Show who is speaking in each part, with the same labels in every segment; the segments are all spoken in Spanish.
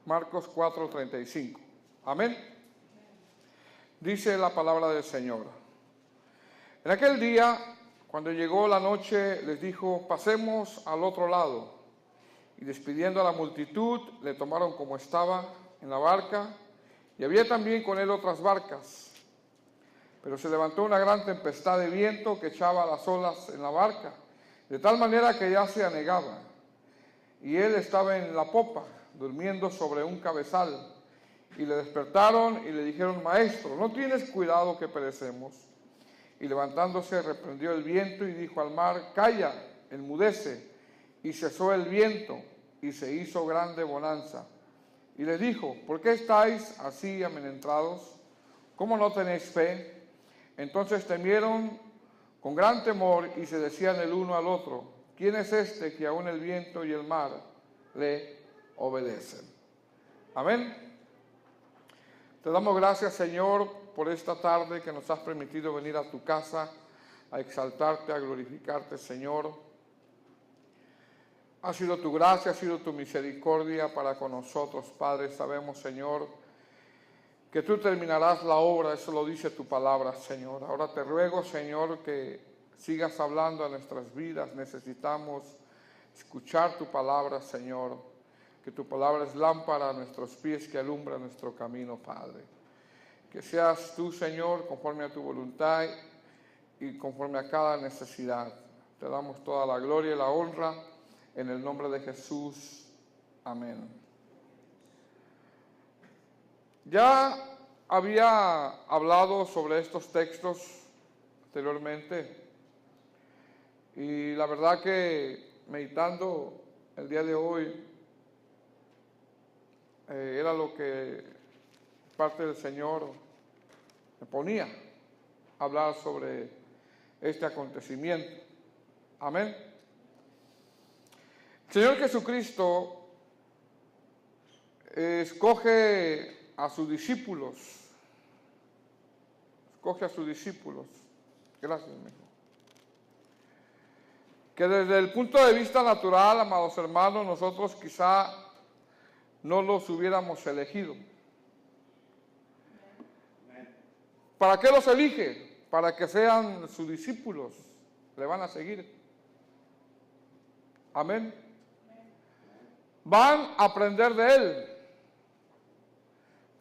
Speaker 1: Marcos 4:35. Amén. Dice la palabra del Señor. En aquel día, cuando llegó la noche, les dijo: pasemos al otro lado. Y despidiendo a la multitud, le tomaron como estaba en la barca, y había también con él otras barcas. Pero se levantó una gran tempestad de viento que echaba las olas en la barca, de tal manera que ya se anegaba. Y él estaba en la popa, durmiendo sobre un cabezal. Y le despertaron y le dijeron: Maestro, ¿no tienes cuidado que perecemos? Y levantándose reprendió el viento y dijo al mar: Calla, enmudece. Y cesó el viento y se hizo grande bonanza. Y les dijo: ¿por qué estáis así amedrentados? ¿Cómo no tenéis fe? Entonces temieron con gran temor y se decían el uno al otro: ¿quién es este que aún el viento y el mar le obedecen? Amén. Te damos gracias, Señor, por esta tarde que nos has permitido venir a tu casa a exaltarte, a glorificarte, Señor. Ha sido tu gracia, ha sido tu misericordia para con nosotros, Padre. Sabemos, Señor, que tú terminarás la obra, eso lo dice tu palabra, Señor. Ahora te ruego, Señor, que sigas hablando a nuestras vidas. Necesitamos escuchar tu palabra, Señor. Que tu palabra es lámpara a nuestros pies, que alumbra nuestro camino, Padre. Que seas tú, Señor, conforme a tu voluntad y conforme a cada necesidad. Te damos toda la gloria y la honra en el nombre de Jesús. Amén. Ya había hablado sobre estos textos anteriormente y la verdad que meditando el día de hoy era lo que parte del Señor me ponía a hablar sobre este acontecimiento. Amén. El Señor Jesucristo escoge a sus discípulos. Escoge a sus discípulos. Gracias, mi hijo. Que desde el punto de vista natural, amados hermanos, nosotros quizá no los hubiéramos elegido. ¿Para qué los elige? Para que sean sus discípulos. Le van a seguir. Amén. Van a aprender de él.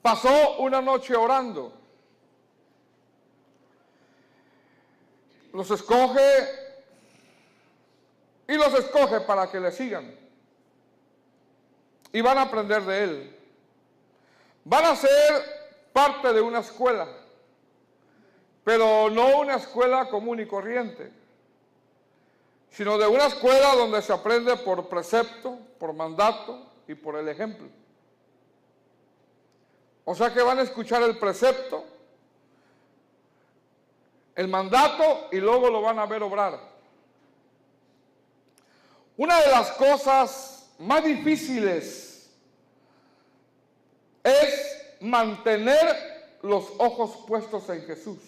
Speaker 1: Pasó una noche orando. Los escoge y los escoge para que le sigan. Y van a aprender de él. Van a ser parte de una escuela, pero no una escuela común y corriente, sino de una escuela donde se aprende por precepto, por mandato y por el ejemplo. O sea que van a escuchar el precepto, el mandato y luego lo van a ver obrar. Una de las cosas más difíciles es mantener los ojos puestos en Jesús.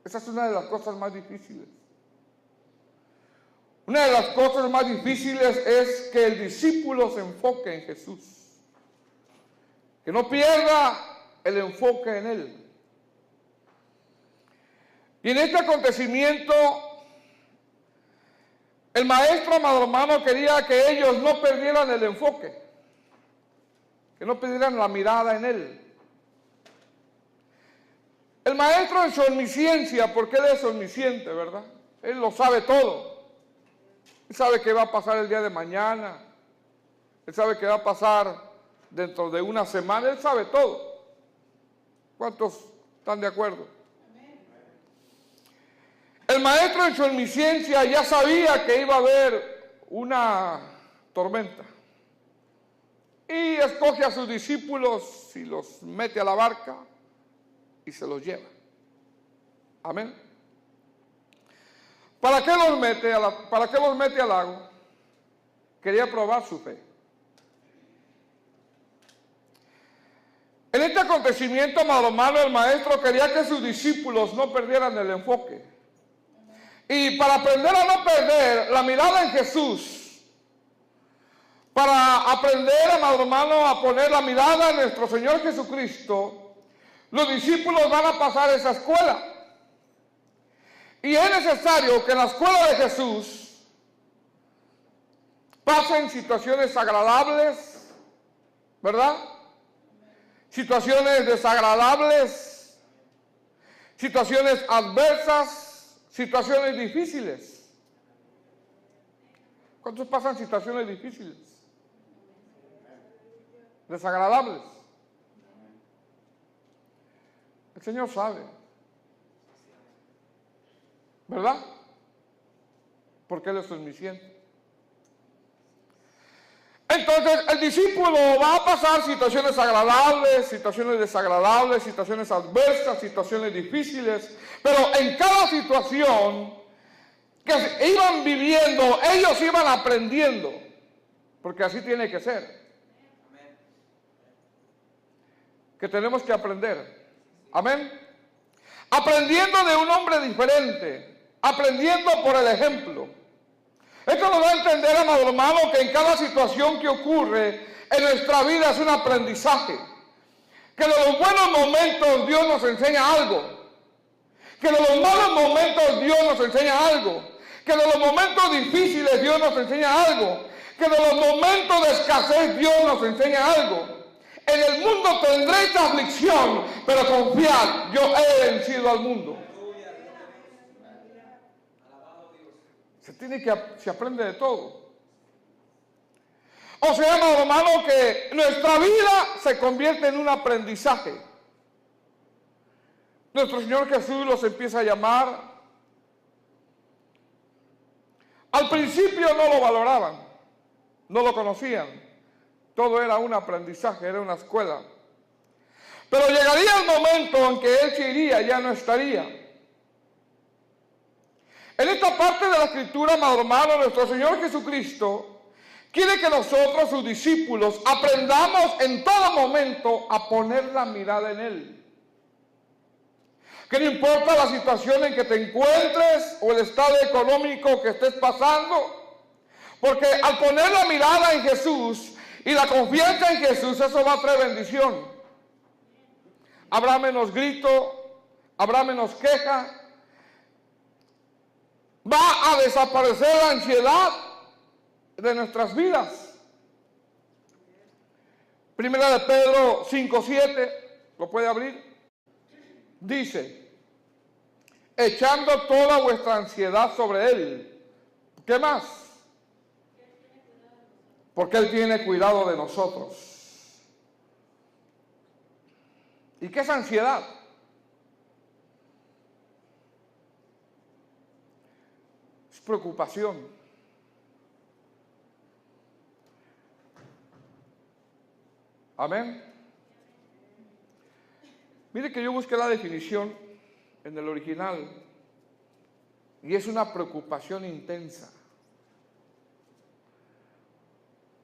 Speaker 1: Esa es una de las cosas más difíciles. Una de las cosas más difíciles es que el discípulo se enfoque en Jesús. Que no pierda el enfoque en él. Y en este acontecimiento, el maestro, amado hermano, quería que ellos no perdieran el enfoque, que no perdieran la mirada en él. El maestro en su omnisciencia, porque él es omnisciente, ¿verdad? Él lo sabe todo. Él sabe qué va a pasar el día de mañana. Él sabe qué va a pasar dentro de una semana. Él sabe todo. ¿Cuántos están de acuerdo? El maestro en su omnisciencia ya sabía que iba a haber una tormenta. Y escoge a sus discípulos y los mete a la barca y se los lleva. Amén. ¿Para qué los mete al lago? Quería probar su fe. En este acontecimiento, amado hermano, el maestro quería que sus discípulos no perdieran el enfoque. Y para aprender a no perder la mirada en Jesús, para aprender, amado hermano, a poner la mirada en nuestro Señor Jesucristo, los discípulos van a pasar esa escuela. Y es necesario que en la escuela de Jesús pasen situaciones agradables, ¿verdad? Situaciones desagradables, situaciones adversas, situaciones difíciles. ¿Cuántos pasan situaciones difíciles? Desagradables. El Señor sabe, ¿verdad? Porque Él es omnisciente. Entonces el discípulo va a pasar situaciones agradables, situaciones desagradables, situaciones adversas, situaciones difíciles, pero en cada situación que iban viviendo, ellos iban aprendiendo, porque así tiene que ser. Que tenemos que aprender. Amén. Aprendiendo de un hombre diferente, aprendiendo por el ejemplo. Esto nos da a entender, amado hermano, que en cada situación que ocurre en nuestra vida es un aprendizaje. Que de los buenos momentos Dios nos enseña algo. Que de los malos momentos Dios nos enseña algo. Que de los momentos difíciles Dios nos enseña algo. Que de los momentos de escasez Dios nos enseña algo. En el mundo tendréis aflicción, pero confiad, yo he vencido al mundo. Se aprende de todo. O sea, hermano, que nuestra vida se convierte en un aprendizaje. Nuestro Señor Jesús los empieza a llamar. Al principio no lo valoraban, no lo conocían. Todo era un aprendizaje, era una escuela. Pero llegaría el momento en que Él se iría, ya no estaría. En esta parte de la Escritura, amado hermano, nuestro Señor Jesucristo quiere que nosotros, sus discípulos, aprendamos en todo momento a poner la mirada en Él. Que no importa la situación en que te encuentres o el estado económico que estés pasando, porque al poner la mirada en Jesús y la confianza en Jesús, eso va a traer bendición. Habrá menos grito, habrá menos queja. Va a desaparecer la ansiedad de nuestras vidas. Primera de Pedro 5:7, ¿lo puede abrir? Dice, echando toda vuestra ansiedad sobre Él. ¿Qué más? Porque Él tiene cuidado de nosotros. ¿Y qué es ansiedad? Es preocupación. Amén. Mire que yo busqué la definición en el original y es una preocupación intensa.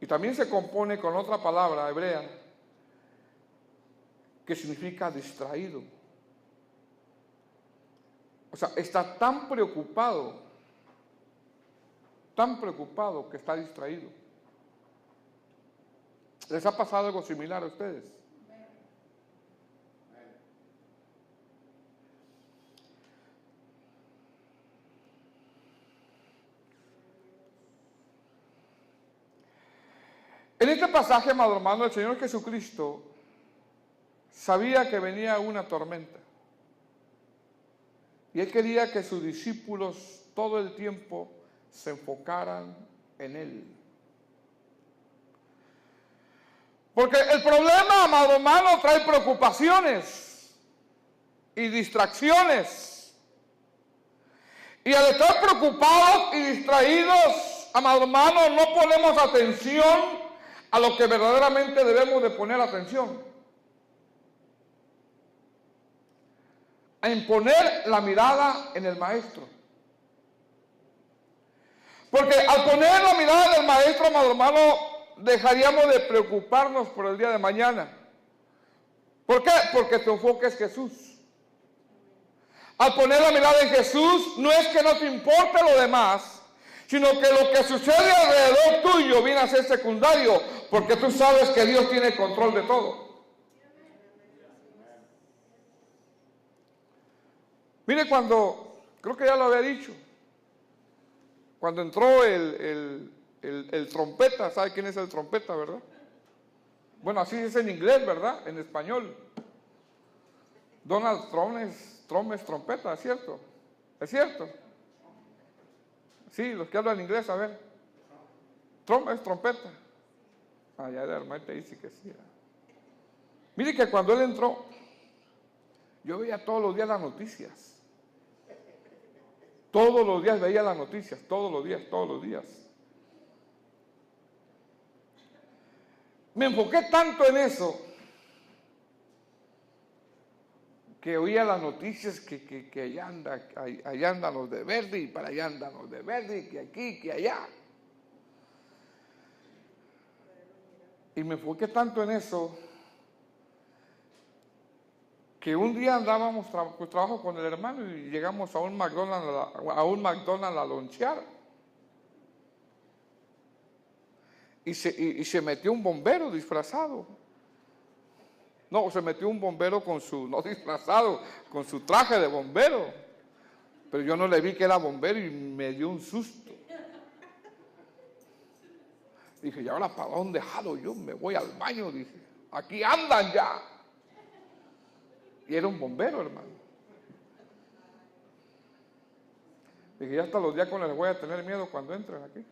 Speaker 1: Y también se compone con otra palabra hebrea que significa distraído. O sea, está tan preocupado que está distraído. ¿Les ha pasado algo similar a ustedes? En este pasaje, amado hermano, el Señor Jesucristo sabía que venía una tormenta. Y Él quería que sus discípulos todo el tiempo se enfocaran en Él. Porque el problema, amado hermano, trae preocupaciones y distracciones. Y al estar preocupados y distraídos, amado hermano, no ponemos atención a lo que verdaderamente debemos de poner atención. En poner la mirada en el Maestro. Porque al poner la mirada en el Maestro, amado hermano, dejaríamos de preocuparnos por el día de mañana. ¿Por qué? Porque tu enfoque es Jesús. Al poner la mirada en Jesús, no es que no te importe lo demás, sino que lo que sucede alrededor tuyo viene a ser secundario, porque tú sabes que Dios tiene control de todo. Mire, creo que ya lo había dicho, cuando entró el trompeta, ¿sabe quién es el trompeta, verdad? Bueno, así es en inglés, ¿verdad? En español. Donald Trump es trompeta, ¿es cierto? ¿Es cierto? Sí, los que hablan inglés, a ver. Trump es trompeta. Ya de hermano dice que sí. Mire que cuando él entró, yo veía todos los días las noticias. Todos los días veía las noticias, todos los días. Me enfoqué tanto en eso que oía las noticias que allá andan los de verde y para allá andan los de verde y que aquí, que allá. Y me enfoqué tanto en eso que un día andábamos trabajo con el hermano y llegamos a un McDonald's a lonchear. Y se metió un bombero disfrazado. No, se metió un bombero no disfrazado, con su traje de bombero. Pero yo no le vi que era bombero y me dio un susto. Dije, ¿y ahora para dónde jalo yo? Me voy al baño, dije. Aquí andan ya. Y era un bombero, hermano. Dije, ya hasta los diáconos les voy a tener miedo cuando entren aquí.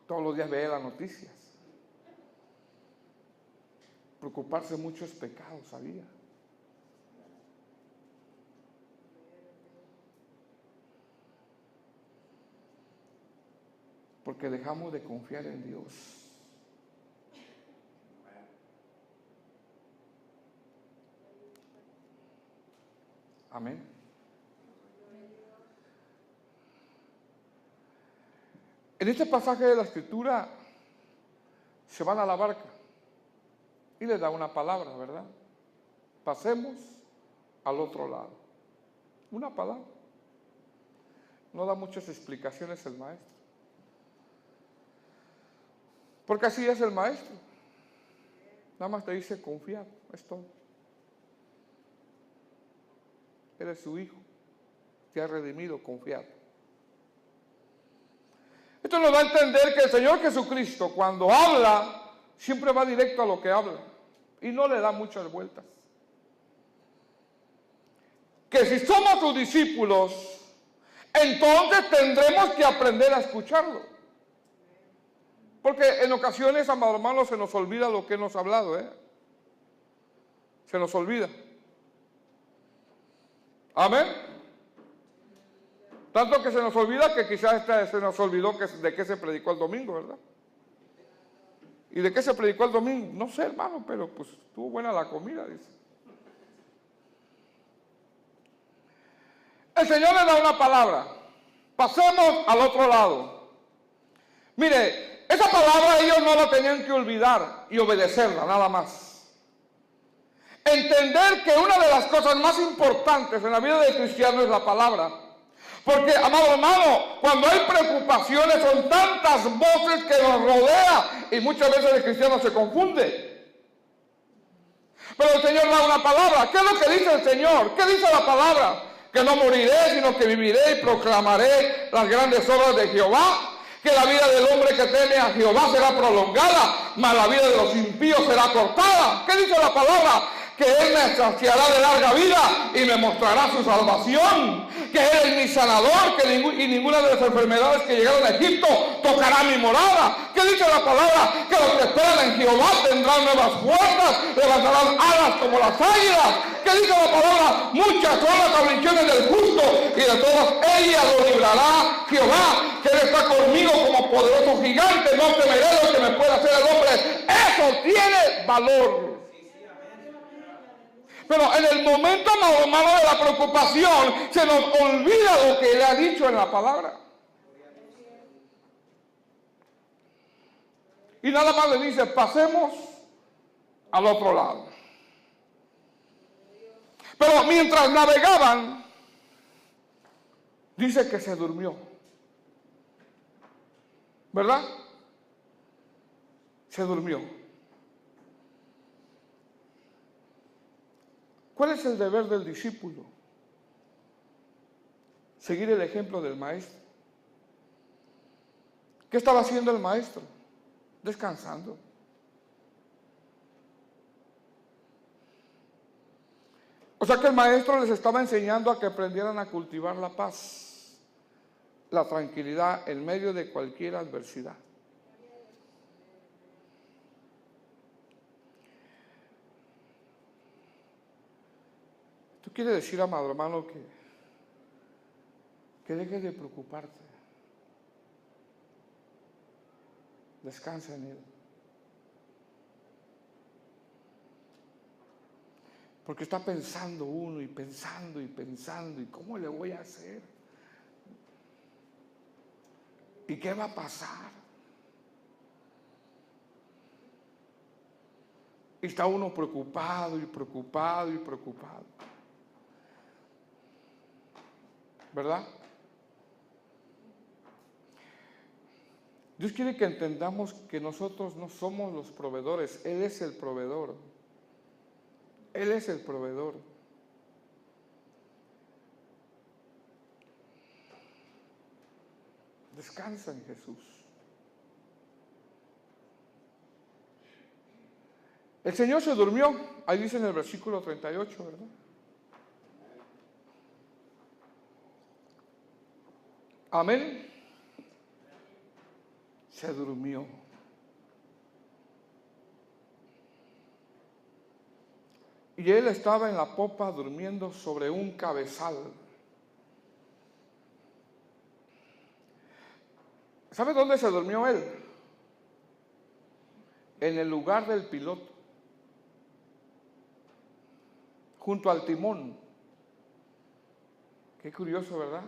Speaker 1: Todos los días veía las noticias. Preocuparse mucho es pecado, ¿sabía? Porque dejamos de confiar en Dios. Amén. En este pasaje de la Escritura se van a la barca y les da una palabra, ¿verdad? Pasemos al otro lado. Una palabra. No da muchas explicaciones el maestro. Porque así es el maestro. Nada más te dice confiar, es todo. Eres su hijo, te ha redimido, confiar. Esto nos da a entender que el Señor Jesucristo, cuando habla, siempre va directo a lo que habla y no le da muchas vueltas. Que si somos sus discípulos, entonces tendremos que aprender a escucharlo. Porque en ocasiones, amados hermanos, se nos olvida lo que nos ha hablado, Se nos olvida. Amén. Tanto que se nos olvida que quizás se nos olvidó de qué se predicó el domingo, ¿verdad? ¿Y de qué se predicó el domingo? No sé, hermano, pero pues estuvo buena la comida, dice. El Señor le da una palabra. Pasemos al otro lado. Mire, esa palabra ellos no la tenían que olvidar y obedecerla, nada más. Entender que una de las cosas más importantes en la vida del cristiano es la palabra. Porque, amado hermano, cuando hay preocupaciones son tantas voces que nos rodean y muchas veces el cristiano se confunde. Pero el Señor da una palabra. ¿Qué es lo que dice el Señor? ¿Qué dice la palabra? Que no moriré, sino que viviré y proclamaré las grandes obras de Jehová. Que la vida del hombre que teme a Jehová será prolongada, mas la vida de los impíos será cortada. ¿Qué dice la palabra? Que Él me saciará de larga vida y me mostrará su salvación. Que Él es mi sanador, y ninguna de las enfermedades que llegaron a Egipto tocará mi morada. ¿Qué dice la palabra? Que los que esperan en Jehová tendrán nuevas fuerzas, levantarán alas como las águilas. ¿Qué dice la palabra? Muchas son las aflicciones del justo y de todas ellas lo librará Jehová. Que Él está conmigo como poderoso gigante, no temeré lo que me pueda hacer el hombre. Eso tiene valor. Pero en el momento, hermano, de la preocupación, se nos olvida lo que le ha dicho en la palabra. Y nada más le dice, pasemos al otro lado. Pero mientras navegaban, dice que se durmió. ¿Verdad? Se durmió. ¿Cuál es el deber del discípulo? Seguir el ejemplo del maestro. ¿Qué estaba haciendo el maestro? Descansando. O sea que el maestro les estaba enseñando a que aprendieran a cultivar la paz, la tranquilidad en medio de cualquier adversidad. Esto quiere decir, amado hermano, que dejes de preocuparte. Descansa en Él. Porque está pensando uno y pensando y pensando, ¿y cómo le voy a hacer? ¿Y qué va a pasar? Y está uno preocupado y preocupado y preocupado. ¿Verdad? Dios quiere que entendamos que nosotros no somos los proveedores, Él es el proveedor. Él es el proveedor. Descansa en Jesús. El Señor se durmió, ahí dice en el versículo 38, ¿verdad? Amén. Se durmió. Y él estaba en la popa durmiendo sobre un cabezal. ¿Sabe dónde se durmió él? En el lugar del piloto, junto al timón. Qué curioso, ¿verdad?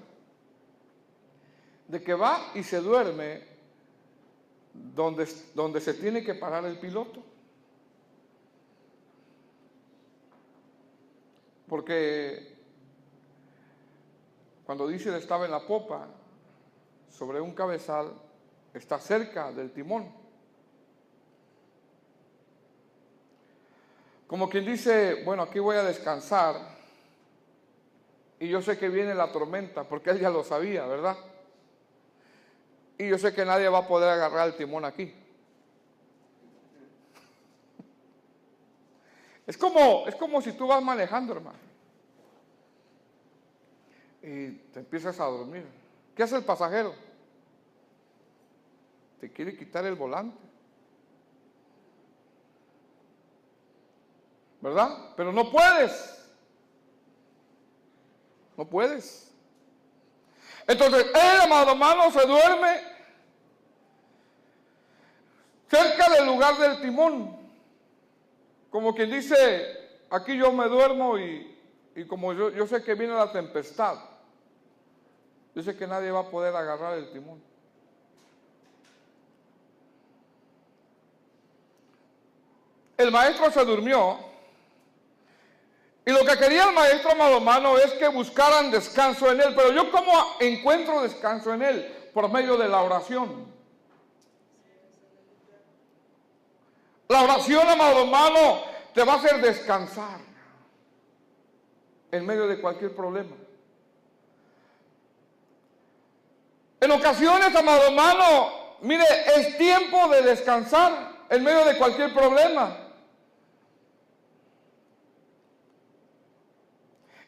Speaker 1: De que va y se duerme donde se tiene que parar el piloto. Porque cuando dice él estaba en la popa, sobre un cabezal, está cerca del timón. Como quien dice, bueno, aquí voy a descansar y yo sé que viene la tormenta, porque él ya lo sabía, ¿verdad? Y yo sé que nadie va a poder agarrar el timón aquí. Es como si tú vas manejando, hermano, y te empiezas a dormir. ¿Qué hace el pasajero? Te quiere quitar el volante, ¿verdad? Pero no puedes. No puedes. Entonces, él, amado hermano, se duerme cerca del lugar del timón. Como quien dice, aquí yo me duermo y como yo sé que viene la tempestad, yo sé que nadie va a poder agarrar el timón. El maestro se durmió y lo que quería el maestro, amado hermano, es que buscaran descanso en él. Pero yo, ¿cómo encuentro descanso en él? Por medio de la oración. La oración, amado hermano, te va a hacer descansar en medio de cualquier problema. En ocasiones, amado hermano, mire, es tiempo de descansar en medio de cualquier problema.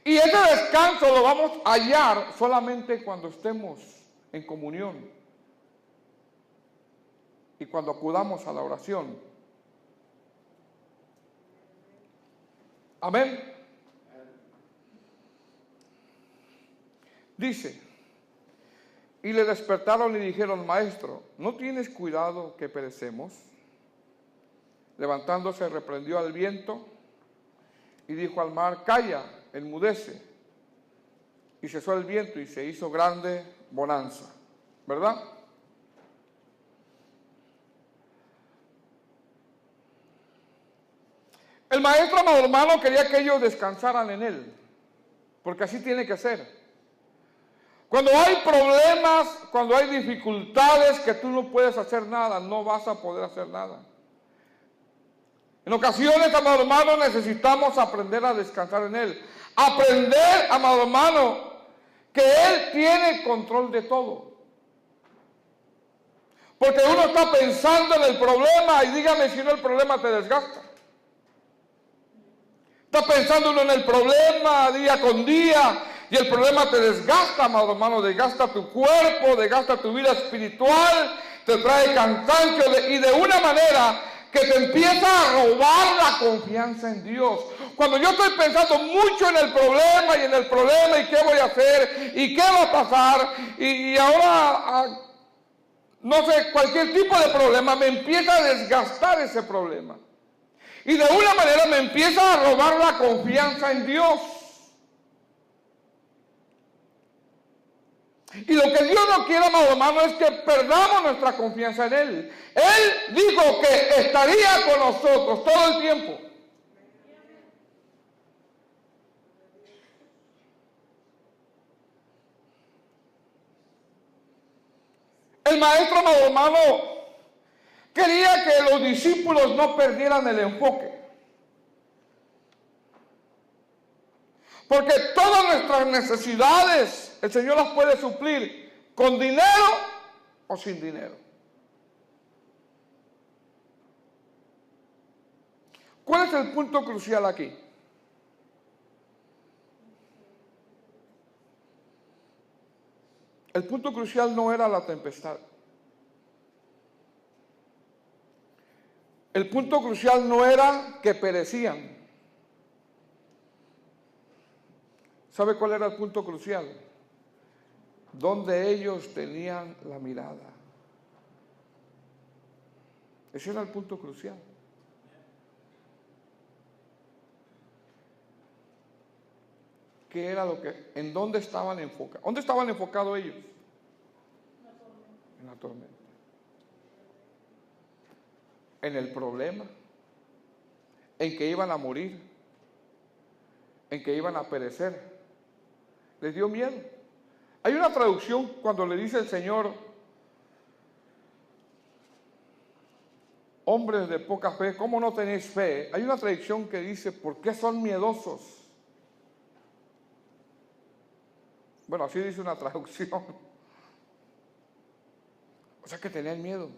Speaker 1: Y ese descanso lo vamos a hallar solamente cuando estemos en comunión y cuando acudamos a la oración. Amén. Dice, y le despertaron y dijeron, maestro, ¿no tienes cuidado que perecemos? Levantándose reprendió al viento y dijo al mar, calla, enmudece. Y cesó el viento y se hizo grande bonanza. ¿Verdad? El maestro, amado hermano, quería que ellos descansaran en él, porque así tiene que ser. Cuando hay problemas, cuando hay dificultades que tú no puedes hacer nada, no vas a poder hacer nada. En ocasiones, amado hermano, necesitamos aprender a descansar en Él. Aprender, amado hermano, que Él tiene control de todo. Porque uno está pensando en el problema y dígame si no el problema te desgasta. Está pensando uno en el problema día con día y el problema te desgasta, amado hermano, desgasta tu cuerpo, desgasta tu vida espiritual, te trae cansancio y de una manera que te empieza a robar la confianza en Dios. Cuando yo estoy pensando mucho en el problema y qué voy a hacer y qué va a pasar y ahora no sé, cualquier tipo de problema me empieza a desgastar ese problema. Y de una manera me empieza a robar la confianza en Dios. Y lo que Dios no quiere, amado hermano, es que perdamos nuestra confianza en Él. Él dijo que estaría con nosotros todo el tiempo. El maestro, amado hermano, quería que los discípulos no perdieran el enfoque. Porque todas nuestras necesidades el Señor las puede suplir con dinero o sin dinero. ¿Cuál es el punto crucial aquí? El punto crucial no era la tempestad. El punto crucial no era que perecían. ¿Sabe cuál era el punto crucial? Donde ellos tenían la mirada. Ese era el punto crucial. ¿Qué era en dónde estaban enfocados? ¿Dónde estaban enfocados ellos? En la tormenta. En el problema. En que iban a morir. En que iban a perecer. Les dio miedo. Hay una traducción cuando le dice el Señor, hombres de poca fe, ¿cómo no tenéis fe? Hay una traducción que dice, ¿por qué son miedosos? Bueno, así dice una traducción. O sea que tenían miedo.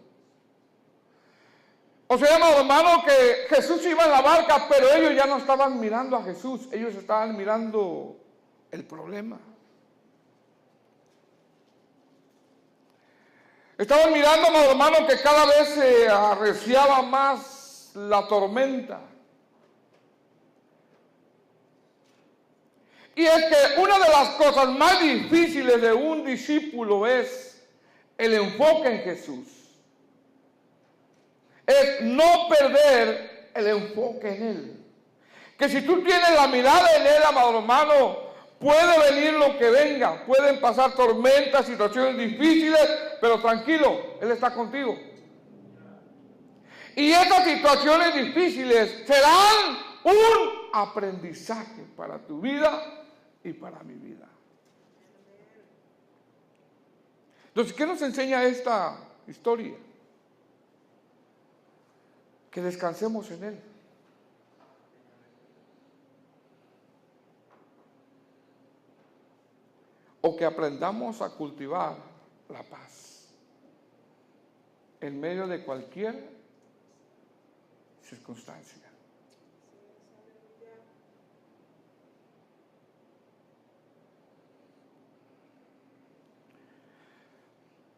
Speaker 1: O sea, hermano, que Jesús iba en la barca, pero ellos ya no estaban mirando a Jesús, ellos estaban mirando el problema. Estaban mirando, hermano, que cada vez se arreciaba más la tormenta. Y es que una de las cosas más difíciles de un discípulo es el enfoque en Jesús. Es no perder el enfoque en Él. Que si tú tienes la mirada en Él, amado hermano, puede venir lo que venga, pueden pasar tormentas, situaciones difíciles, pero tranquilo, Él está contigo. Y estas situaciones difíciles serán un aprendizaje para tu vida y para mi vida. Entonces, ¿qué nos enseña esta historia? Que descansemos en Él. O que aprendamos a cultivar la paz en medio de cualquier circunstancia.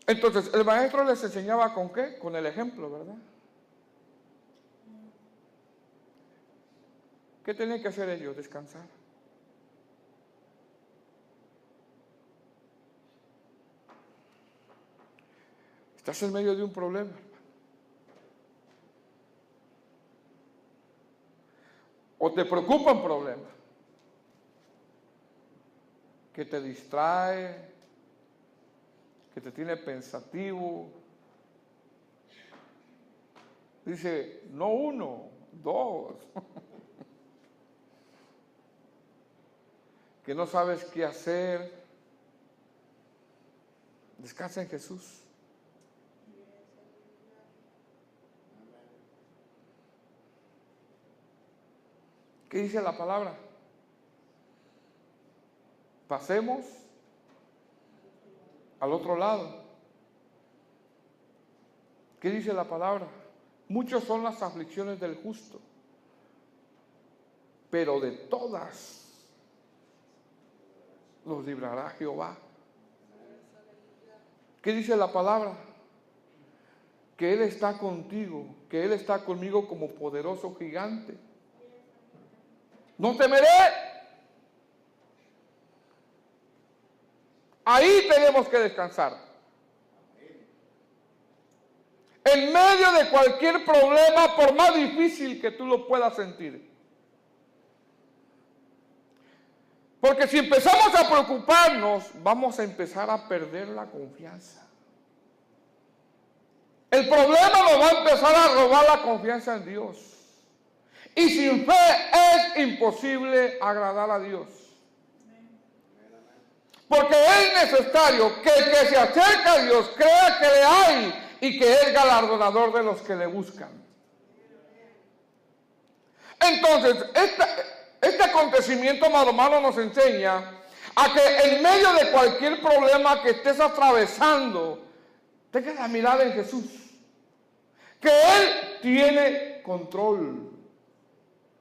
Speaker 1: Entonces, el maestro les enseñaba con qué? Con el ejemplo, ¿verdad? ¿Qué tenían que hacer ellos? Descansar. Estás en medio de un problema. O te preocupa un problema que te distrae, que te tiene pensativo. Dice, no uno, dos. Que no sabes qué hacer. Descansa en Jesús. ¿Qué dice la palabra? Pasemos al otro lado. ¿Qué dice la palabra? Muchas son las aflicciones del justo, pero de todas los librará Jehová. ¿Qué dice la palabra? Que Él está contigo, que Él está conmigo como poderoso gigante. No temeré. Ahí tenemos que descansar. En medio de cualquier problema, por más difícil que tú lo puedas sentir. Porque si empezamos a preocuparnos, vamos a empezar a perder la confianza. El problema nos va a empezar a robar la confianza en Dios. Y sin fe es imposible agradar a Dios. Porque es necesario que el que se acerca a Dios crea que le hay y que es galardonador de los que le buscan. Entonces, este acontecimiento, hermano, nos enseña a que en medio de cualquier problema que estés atravesando, tengas la mirada en Jesús. Que Él tiene control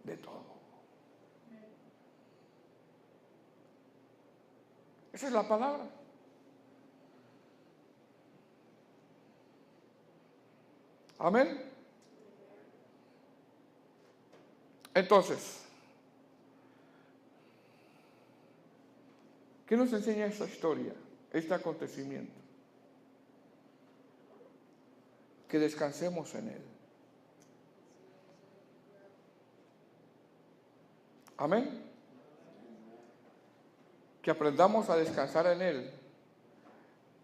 Speaker 1: de todo. Esa es la palabra. Amén. Entonces, ¿qué nos enseña esta historia, este acontecimiento? Que descansemos en Él. Amén. Que aprendamos a descansar en Él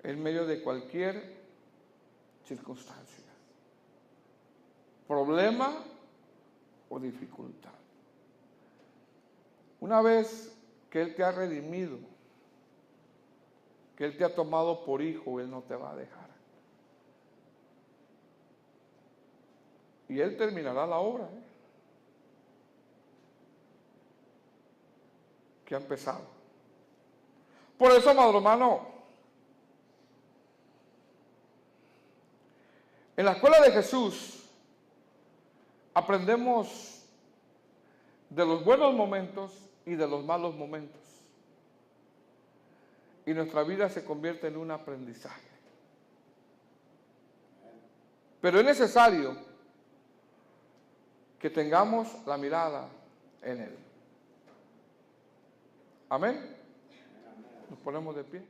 Speaker 1: en medio de cualquier circunstancia, problema o dificultad. Una vez que Él te ha redimido, que Él te ha tomado por hijo, Él no te va a dejar. Y Él terminará la obra que ha empezado. Por eso, amado hermano, en la escuela de Jesús aprendemos de los buenos momentos y de los malos momentos. Y nuestra vida se convierte en un aprendizaje. Pero es necesario que tengamos la mirada en Él. Amén. Nos ponemos de pie.